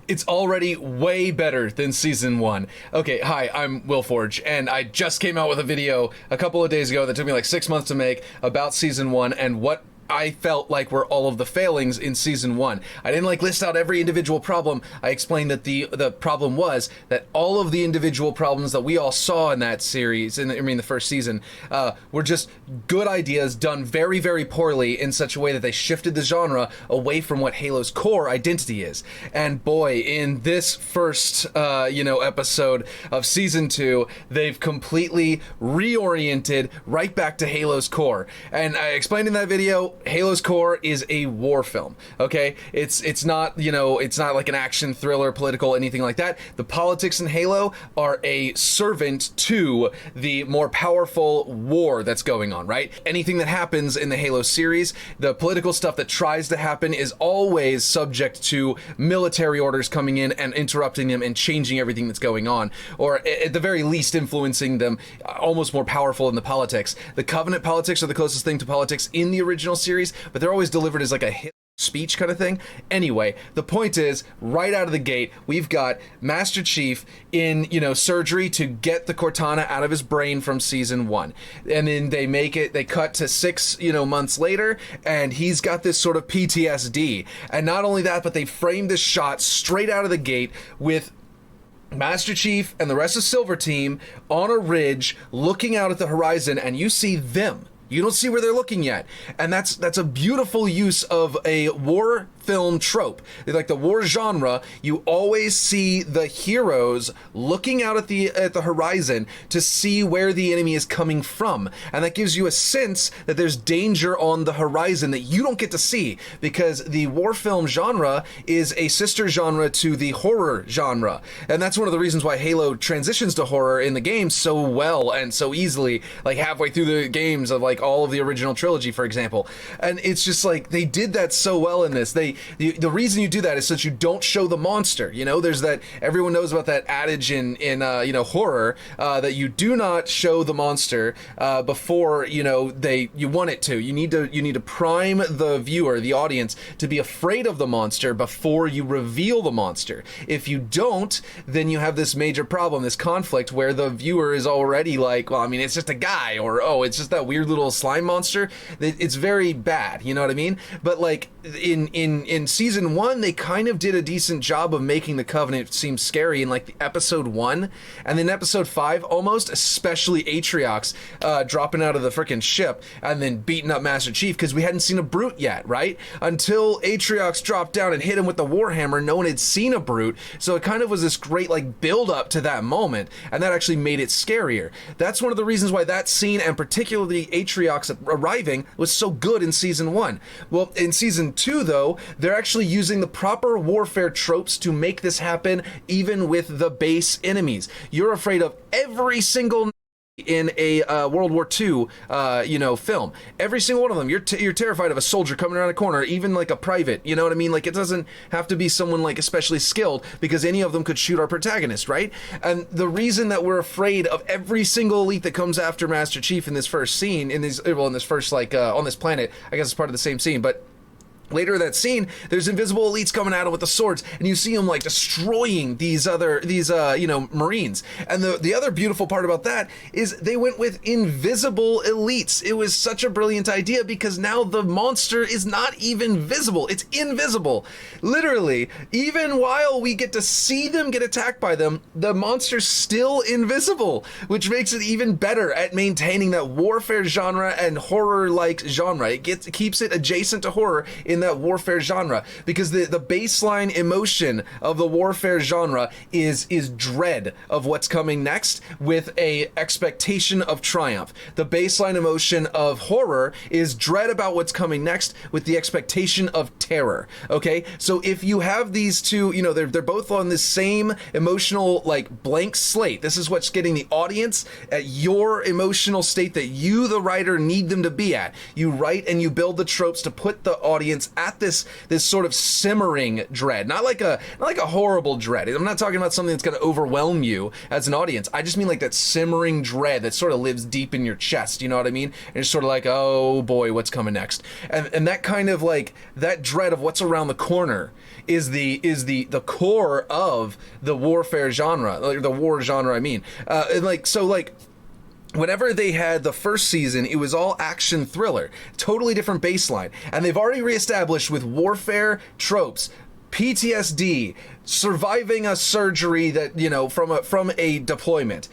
It's already way better than season 1. Okay, hi, I'm Will Forge, and I just came out with a video a couple of days ago that took me like 6 months to make about season 1 and what I felt like were all of the failings in season 1. I didn't like list out every individual problem. I explained that the problem was that all of the individual problems that we all saw in that series, the first season, were just good ideas done very, very poorly in such a way that they shifted the genre away from what Halo's core identity is. And boy, in this first, episode of season 2, they've completely reoriented right back to Halo's core. And I explained in that video, Halo's core is a war film, okay? It's not, it's not like an action thriller, political, anything like that. The politics in Halo are a servant to the more powerful war that's going on, right? Anything that happens in the Halo series, the political stuff that tries to happen is always subject to military orders coming in and interrupting them and changing everything that's going on, or at the very least influencing them, almost more powerful in the politics. The Covenant politics are the closest thing to politics in the original series, but they're always delivered as like a hit speech kind of thing. Anyway, the point is, right out of the gate, we've got Master Chief in, surgery to get the Cortana out of his brain from season 1. And then they cut to 6, months later, and he's got this sort of PTSD. And not only that, but they framed this shot straight out of the gate with Master Chief and the rest of Silver Team on a ridge looking out at the horizon, and you see them. You don't see where they're looking yet. And that's a beautiful use of a war film trope. Like the war genre, you always see the heroes looking out at the horizon to see where the enemy is coming from. And that gives you a sense that there's danger on the horizon that you don't get to see, because the war film genre is a sister genre to the horror genre. And that's one of the reasons why Halo transitions to horror in the game so well and so easily, like halfway through the games of like all of the original trilogy, for example. And it's just like they did that so well in this. The reason you do that is so that you don't show the monster. There's that, everyone knows about that adage in horror, that you do not show the monster before you want it to. You need to prime the viewer, the audience, to be afraid of the monster before you reveal the monster. If you don't, then you have this major problem, this conflict where the viewer is already like, well, I mean, it's just a guy, or oh, it's just that weird little slime monster. It's very bad, you know what I mean? But like in season 1, they kind of did a decent job of making the Covenant seem scary in like the episode 1, and then episode 5 almost, especially Atriox dropping out of the freaking ship and then beating up Master Chief, because we hadn't seen a brute yet, right? Until Atriox dropped down and hit him with the Warhammer, no one had seen a brute, so it kind of was this great like build up to that moment, and that actually made it scarier. That's one of the reasons why that scene, and particularly Atriox arriving, was so good in season 1. Well, in season 2 though, they're actually using the proper warfare tropes to make this happen, even with the base enemies. You're afraid of every single in a World War II, film. Every single one of them. You're terrified of a soldier coming around a corner, even like a private. You know what I mean? Like, it doesn't have to be someone like especially skilled, because any of them could shoot our protagonist, right? And the reason that we're afraid of every single elite that comes after Master Chief in this first scene, on this planet, I guess it's part of the same scene, but later in that scene, there's invisible elites coming at him with the swords, and you see them like destroying these Marines. And the other beautiful part about that is they went with invisible elites. It was such a brilliant idea, because now the monster is not even visible. It's invisible. Literally, even while we get to see them get attacked by them, the monster's still invisible, which makes it even better at maintaining that warfare genre and horror-like genre. It keeps it adjacent to horror in that warfare genre, because the baseline emotion of the warfare genre is dread of what's coming next, with a expectation of triumph. The baseline emotion of horror is dread about what's coming next, with the expectation of terror. Okay, so if you have these two, they're both on the same emotional like blank slate. This is what's getting the audience at your emotional state that you, the writer, need them to be at. You write and you build the tropes to put the audience it's at this sort of simmering dread, not like a horrible dread. I'm not talking about something that's going to overwhelm you as an audience. I just mean like that simmering dread that sort of lives deep in your chest. You know what I mean? And it's sort of like, oh boy, what's coming next? And that kind of like that dread of what's around the corner is the core of the warfare genre, like the war genre. I mean, whenever they had the first season, it was all action thriller, totally different baseline, and they've already reestablished with warfare tropes, PTSD, surviving a surgery that, you know, from a deployment,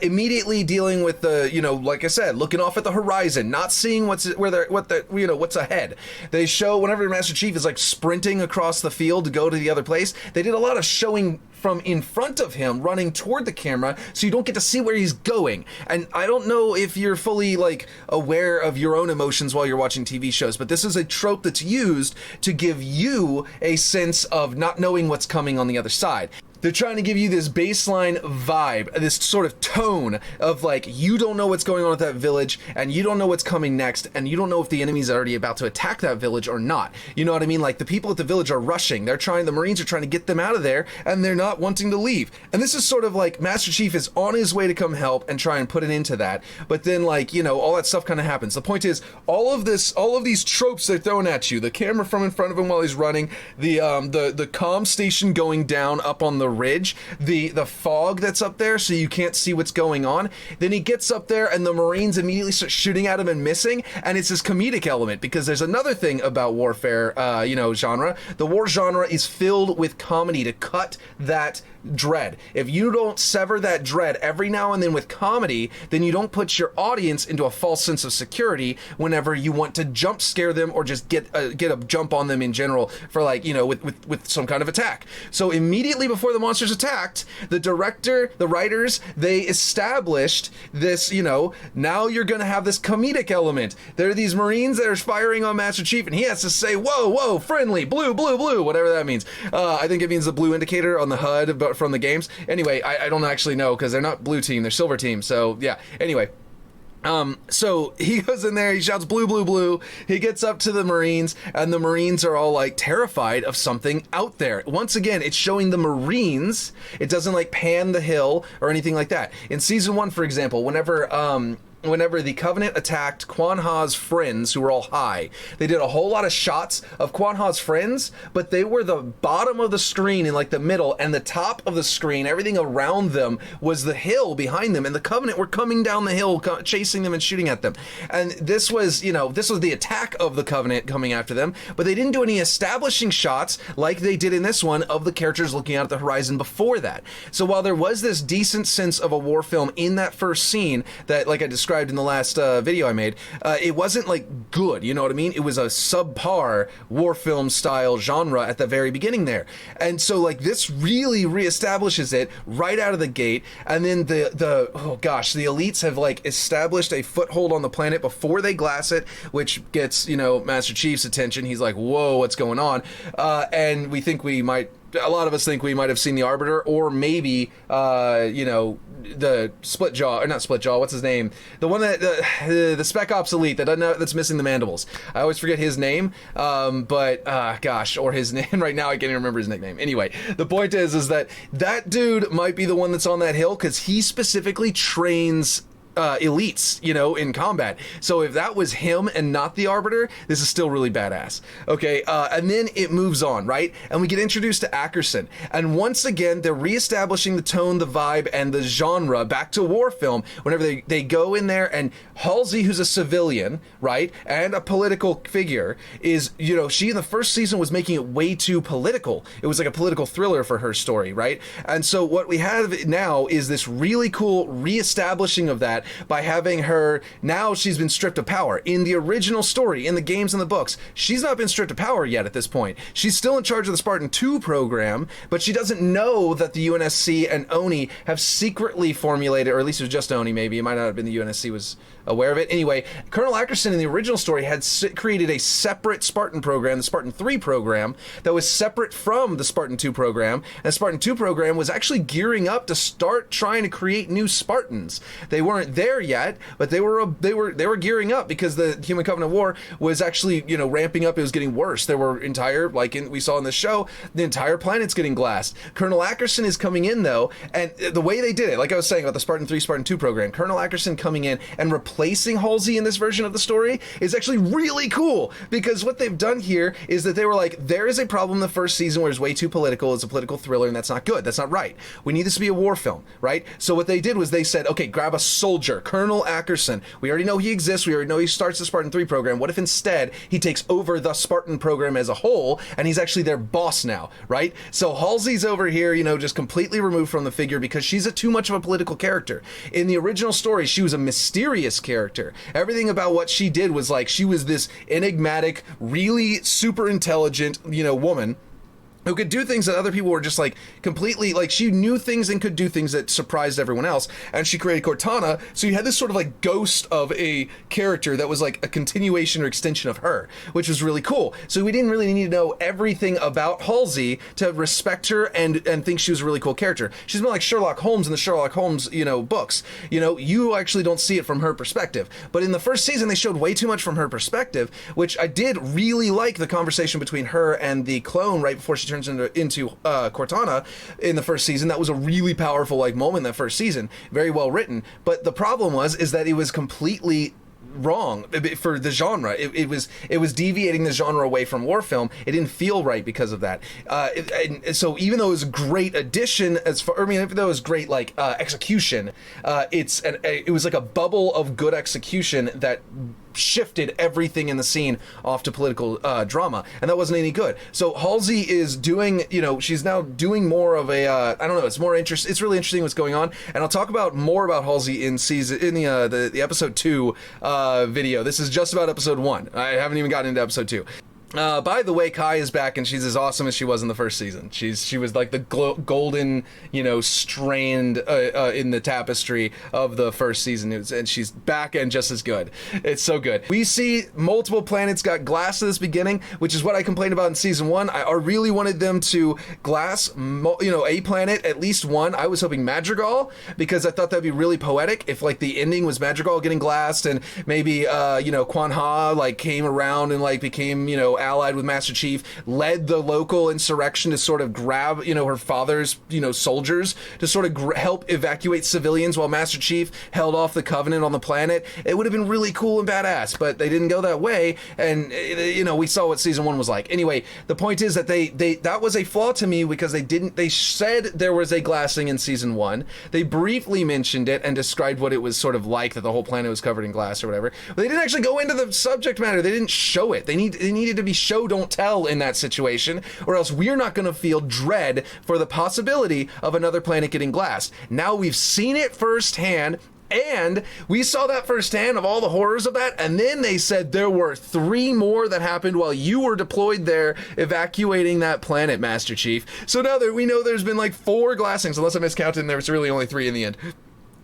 immediately dealing with the, you know, like I said, looking off at the horizon, not seeing what's ahead. They show whenever Master Chief is like sprinting across the field to go to the other place, they did a lot of showing from in front of him, running toward the camera, so you don't get to see where he's going. And I don't know if you're fully like aware of your own emotions while you're watching TV shows, but this is a trope that's used to give you a sense of not knowing what's coming on the other side. They're trying to give you this baseline vibe, this sort of tone of like, you don't know what's going on with that village, and you don't know what's coming next, and you don't know if the enemy's already about to attack that village or not. You know what I mean? Like, the people at the village are rushing. The Marines are trying to get them out of there, and they're not wanting to leave. And this is sort of like Master Chief is on his way to come help and try and put an end to that. But then, like, you know, all that stuff kind of happens. The point is, all of these tropes they're throwing at you, the camera from in front of him while he's running, the comm station going down up on the ridge, the fog that's up there so you can't see what's going on. Then he gets up there and the Marines immediately start shooting at him and missing, and it's this comedic element, because there's another thing about warfare genre. The war genre is filled with comedy to cut that dread. If you don't sever that dread every now and then with comedy, then you don't put your audience into a false sense of security whenever you want to jump scare them or just get a jump on them in general for, like, you know, with some kind of attack. So immediately before the monsters attacked, the director, the writers, they established this, you know, now you're going to have this comedic element. There are these Marines that are firing on Master Chief, and he has to say, whoa, friendly, blue, whatever that means. I think it means the blue indicator on the HUD, but from the games. Anyway, I don't actually know, because they're not blue team, they're silver team. So yeah, anyway. So he goes in there, he shouts blue, he gets up to the Marines, and the Marines are all like terrified of something out there. Once again, it's showing the Marines, it doesn't like pan the hill or anything like that. In season 1, for example, whenever the Covenant attacked Quan Ha's friends, who were all high, they did a whole lot of shots of Quan Ha's friends, but they were the bottom of the screen in like the middle, and the top of the screen, everything around them was the hill behind them, and the Covenant were coming down the hill, chasing them and shooting at them. And this was the attack of the Covenant coming after them, but they didn't do any establishing shots like they did in this one of the characters looking out at the horizon before that. So while there was this decent sense of a war film in that first scene that, like I described in the last video I made, it wasn't like good, you know what I mean? It was a subpar war film style genre at the very beginning there. And so like this really reestablishes it right out of the gate. And then the elites have like established a foothold on the planet before they glass it, which gets, you know, Master Chief's attention. He's like, whoa, what's going on? And a lot of us think we might have seen the Arbiter, or maybe, the Split Jaw, or not Split Jaw, what's his name? The one that, the Spec Ops elite that's missing the mandibles. I always forget his name, or his name, right now I can't even remember his nickname. Anyway, the point is that dude might be the one that's on that hill, because he specifically trains elites, you know, in combat. So if that was him and not the Arbiter, this is still really badass. Okay, and then it moves on, right? And we get introduced to Ackerson. And once again, they're reestablishing the tone, the vibe, and the genre back to war film whenever they go in there, and Halsey, who's a civilian, right, and a political figure, is, you know, she in the first season was making it way too political. It was like a political thriller for her story, right? And so what we have now is this really cool reestablishing of that by having her, now she's been stripped of power. In the original story, in the games and the books, she's not been stripped of power yet at this point. She's still in charge of the Spartan 2 program, but she doesn't know that the UNSC and ONI have secretly formulated, or at least it was just ONI maybe, it might not have been the UNSC was aware of it. Anyway, Colonel Ackerson in the original story had created a separate Spartan program, the Spartan 3 program, that was separate from the Spartan 2 program, and the Spartan 2 program was actually gearing up to start trying to create new Spartans. They weren't there yet, but they were gearing up because the Human Covenant War was actually, you know, ramping up. It was getting worse. There were we saw in the show, the entire planet's getting glassed. Colonel Ackerson is coming in though, and the way they did it, like I was saying about the Spartan 3, Spartan 2 program, Colonel Ackerson coming in and replacing Halsey in this version of the story is actually really cool, because what they've done here is that they were like, there is a problem in the first season where it's way too political, it's a political thriller, and that's not good, that's not right. We need this to be a war film, right? So what they did was they said, okay, grab a soldier, Colonel Ackerson. We already know he exists, we already know he starts the Spartan 3 program. What if instead he takes over the Spartan program as a whole, and he's actually their boss now, right? So Halsey's over here, you know, just completely removed from the figure because she's too much of a political character. In the original story, she was a mysterious character. Everything about what she did was like, she was this enigmatic, really super intelligent, you know, woman who could do things that other people were just like completely, like, she knew things and could do things that surprised everyone else. And she created Cortana, so you had this sort of like ghost of a character that was like a continuation or extension of her, which was really cool. So we didn't really need to know everything about Halsey to respect her and think she was a really cool character. She's been like Sherlock Holmes in the Sherlock Holmes, you know, books. You know, you actually don't see it from her perspective. But in the first season, they showed way too much from her perspective, which I did really like the conversation between her and the clone right before she turns into Cortana in the first season. That was a really powerful like moment in that first season, very well written. But the problem is that it was completely wrong for the genre. It was deviating the genre away from war film. It didn't feel right because of that. And so even though it was a great addition, even though it was great like execution, it was like a bubble of good execution that shifted everything in the scene off to political drama, and that wasn't any good. So Halsey is doing, you know, she's now doing more of a I don't know, it's really interesting what's going on, and I'll talk about more about Halsey in the episode 2 video. This is just about episode 1. I haven't even gotten into episode 2. By the way, Kai is back, and she's as awesome as she was in the first season. She was like the golden, you know, strand in the tapestry of the first season, and she's back and just as good. It's so good. We see multiple planets got glass at this beginning, which is what I complained about in season 1. I really wanted them to glass, you know, a planet, at least one. I was hoping Madrigal, because I thought that'd be really poetic if like the ending was Madrigal getting glassed, and maybe you know, Quan Ha like came around and like became, you know, allied with Master Chief, led the local insurrection to sort of grab, you know, her father's, you know, soldiers to sort of help evacuate civilians while Master Chief held off the Covenant on the planet. It would have been really cool and badass, but they didn't go that way, and you know, we saw what season 1 was like. Anyway, the point is that that was a flaw to me, because they said there was a glassing in season 1. They briefly mentioned it and described what it was sort of like, that the whole planet was covered in glass or whatever, but they didn't actually go into the subject matter. They didn't show it. They needed to be show don't tell in that situation, or else we're not going to feel dread for the possibility of another planet getting glassed. Now we've seen it firsthand, and we saw that firsthand of all the horrors of that, and then they said there were 3 more that happened while you were deployed there evacuating that planet, Master Chief. So now that we know there's been like 4 glassings, unless I miscounted and there was really only 3 in the end.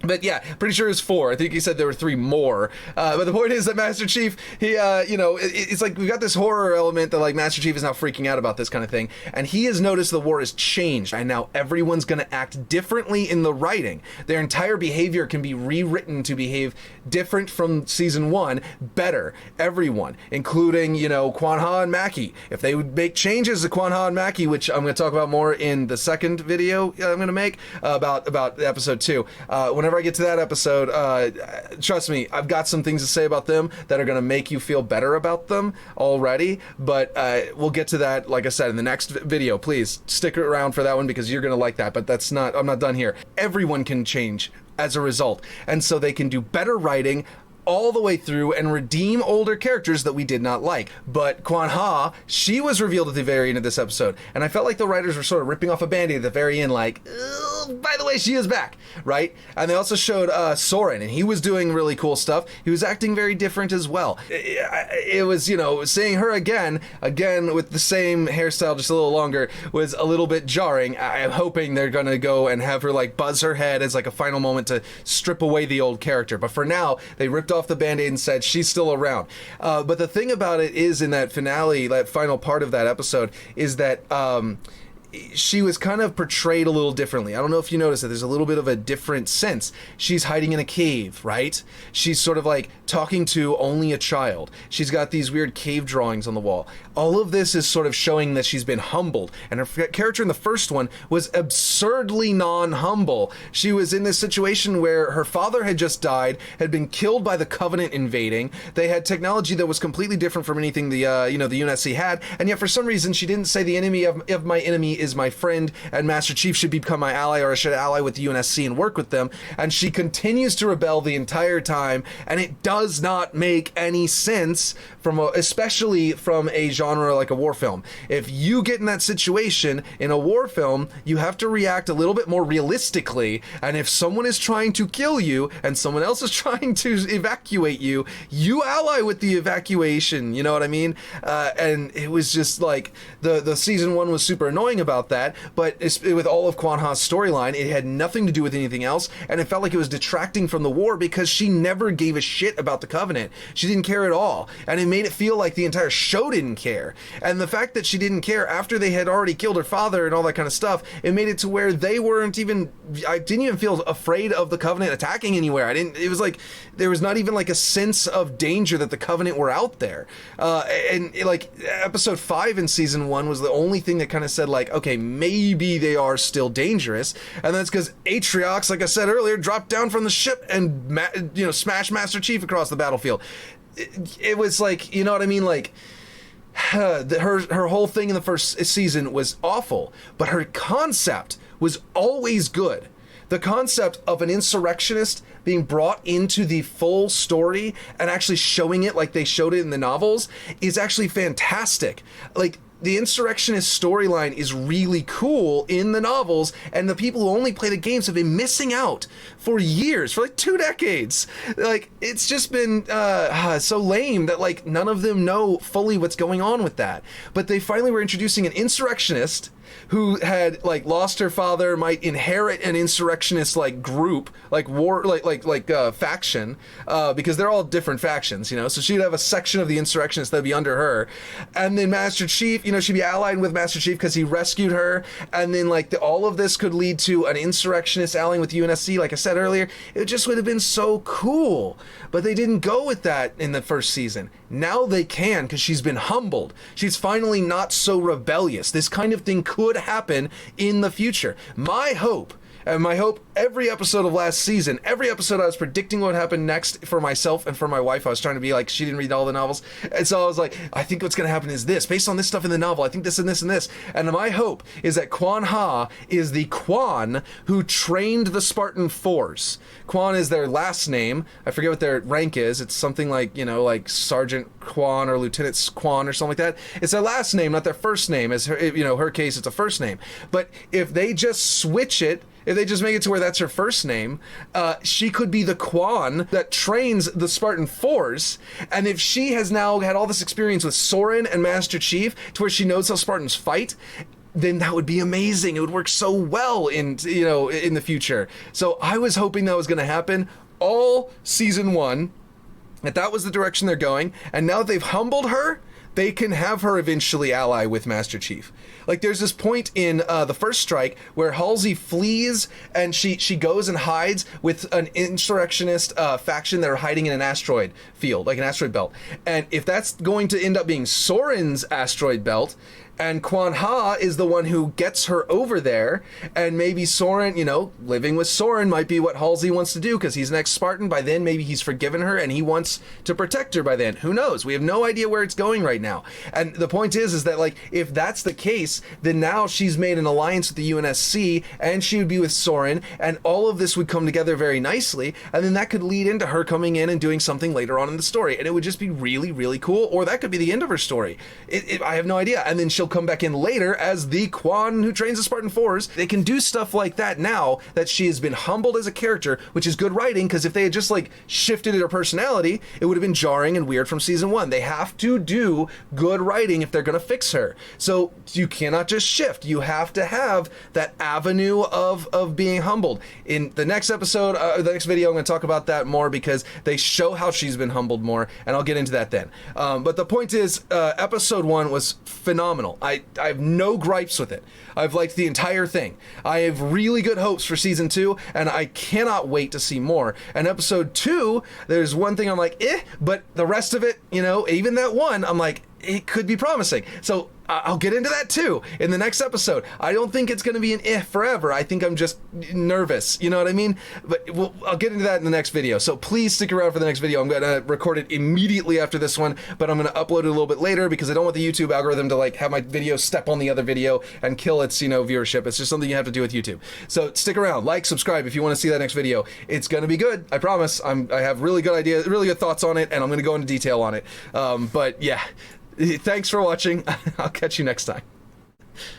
But yeah, pretty sure it's 4. I think he said there were 3 more. But the point is that Master Chief, he, you know, it's like we've got this horror element that like Master Chief is now freaking out about this kind of thing. And he has noticed the war has changed. And now everyone's going to act differently in the writing. Their entire behavior can be rewritten to behave different from season 1, better. Everyone, including, you know, Quan Ha and Mackie. If they would make changes to Quan Ha and Mackie, which I'm going to talk about more in the second video I'm going to make about episode 2. Whenever I get to that episode, trust me, I've got some things to say about them that are going to make you feel better about them already, but we'll get to that, like I said, in the next video. Please stick around for that one, because you're going to like that, but I'm not done here. Everyone can change as a result, and so they can do better writing all the way through and redeem older characters that we did not like. But Quan Ha, she was revealed at the very end of this episode, and I felt like the writers were sort of ripping off a band-aid at the very end, like, by the way, she is back, right? And they also showed Soren, and he was doing really cool stuff. He was acting very different as well. It was, you know, seeing her again with the same hairstyle, just a little longer, was a little bit jarring. I'm hoping they're gonna go and have her like buzz her head as like a final moment to strip away the old character. But for now, they ripped off the band-aid and said she's still around. But the thing about it is, in that finale, that final part of that episode, is that she was kind of portrayed a little differently. I don't know if you noticed that there's a little bit of a different sense. She's hiding in a cave, right? She's sort of like talking to only a child. She's got these weird cave drawings on the wall. All of this is sort of showing that she's been humbled. And her character in the first one was absurdly non-humble. She was in this situation where her father had just died, had been killed by the Covenant invading. They had technology that was completely different from anything the UNSC had, and yet for some reason she didn't say the enemy of my enemy is my friend, and Master Chief should become my ally, or I should ally with the UNSC and work with them. And she continues to rebel the entire time, and it does not make any sense especially from a genre like a war film. If you get in that situation in a war film, you have to react a little bit more realistically, and if someone is trying to kill you and someone else is trying to evacuate you, you ally with the evacuation, you know what I mean? And it was just like, the season 1 was super annoying about that, but with all of Kwan Ha's storyline, it had nothing to do with anything else, and it felt like it was detracting from the war because she never gave a shit about the Covenant. She didn't care at all, and it made it feel like the entire show didn't care. And the fact that she didn't care after they had already killed her father and all that kind of stuff, it made it to where they weren't even, I didn't even feel afraid of the Covenant attacking anywhere. It was like, there was not even like a sense of danger that the Covenant were out there. Like episode 5 in season 1 was the only thing that kind of said like, okay, maybe they are still dangerous. And that's because Atriox, like I said earlier, dropped down from the ship and smashed Master Chief across the battlefield. It was like, you know what I mean? Like, her whole thing in the first season was awful, but her concept was always good. The concept of an insurrectionist being brought into the full story and actually showing it like they showed it in the novels is actually fantastic. Like, the insurrectionist storyline is really cool in the novels, and the people who only play the games have been missing out for years, for like 2 decades. Like, it's just been so lame that like none of them know fully what's going on with that. But they finally were introducing an insurrectionist who had like lost her father, might inherit an insurrectionist like group, like war, like faction, because they're all different factions, you know. So she'd have a section of the insurrectionists that'd be under her, and then Master Chief, you know, she'd be allied with Master Chief because he rescued her, and then like all of this could lead to an insurrectionist allying with UNSC. Like I said earlier, it just would have been so cool, but they didn't go with that in the first season. Now they can, because she's been humbled. She's finally not so rebellious. This kind of thing could happen in the future. My hope every episode of last season, every episode I was predicting what would happen next for myself and for my wife. I was trying to be like, she didn't read all the novels, and so I was like, I think what's going to happen is this, based on this stuff in the novel, I think this and this and this. And my hope is that Kwan Ha is the Kwan who trained the Spartan Force. Kwan is their last name. I forget what their rank is. It's something like, you know, like Sergeant Kwan or Lieutenant Kwan or something like that. It's their last name, not their first name. As her, you know, her case, it's a first name. But if they just switch it, if they just make it to where that's her first name, she could be the Kwan that trains the Spartan Force. And if she has now had all this experience with Soren and Master Chief to where she knows how Spartans fight, then that would be amazing. It would work so well in the future. So I was hoping that was going to happen all season 1, that was the direction they're going. And now that they've humbled her, they can have her eventually ally with Master Chief. Like, there's this point in the first strike where Halsey flees and she goes and hides with an insurrectionist faction that are hiding in an asteroid field, like an asteroid belt. And if that's going to end up being Soren's asteroid belt, and Kwan Ha is the one who gets her over there, and maybe Soren, you know, living with Soren might be what Halsey wants to do because he's an ex-Spartan. By then, maybe he's forgiven her and he wants to protect her by then. Who knows? We have no idea where it's going right now. And the point is that, like, if that's the case, then now she's made an alliance with the UNSC and she would be with Soren, and all of this would come together very nicely, and then that could lead into her coming in and doing something later on in the story, and it would just be really, really cool. Or that could be the end of her story. I have no idea. And then she'll come back in later as the Kwan who trains the Spartan Fours. They can do stuff like that now that she has been humbled as a character, which is good writing, because if they had just like shifted her personality, it would have been jarring and weird from season 1. They have to do good writing if they're going to fix her. So you cannot just shift. You have to have that avenue of being humbled. In the next episode, the next video, I'm going to talk about that more because they show how she's been humbled more, and I'll get into that then. But the point is, episode 1 was phenomenal. phenomenal. I have no gripes with it. I've liked the entire thing. I have really good hopes for season 2, and I cannot wait to see more. And episode 2, there's one thing I'm like, but the rest of it, you know, even that one, I'm like, it could be promising. So I'll get into that too in the next episode. I don't think it's going to be an forever. I think I'm just nervous. You know what I mean? But I'll get into that in the next video. So please stick around for the next video. I'm going to record it immediately after this one, but I'm going to upload it a little bit later because I don't want the YouTube algorithm to like have my video step on the other video and kill its, you know, viewership. It's just something you have to do with YouTube. So stick around, like, subscribe if you want to see that next video. It's going to be good. I promise. I have really good ideas, really good thoughts on it, and I'm going to go into detail on it. But yeah. Thanks for watching. I'll catch you next time.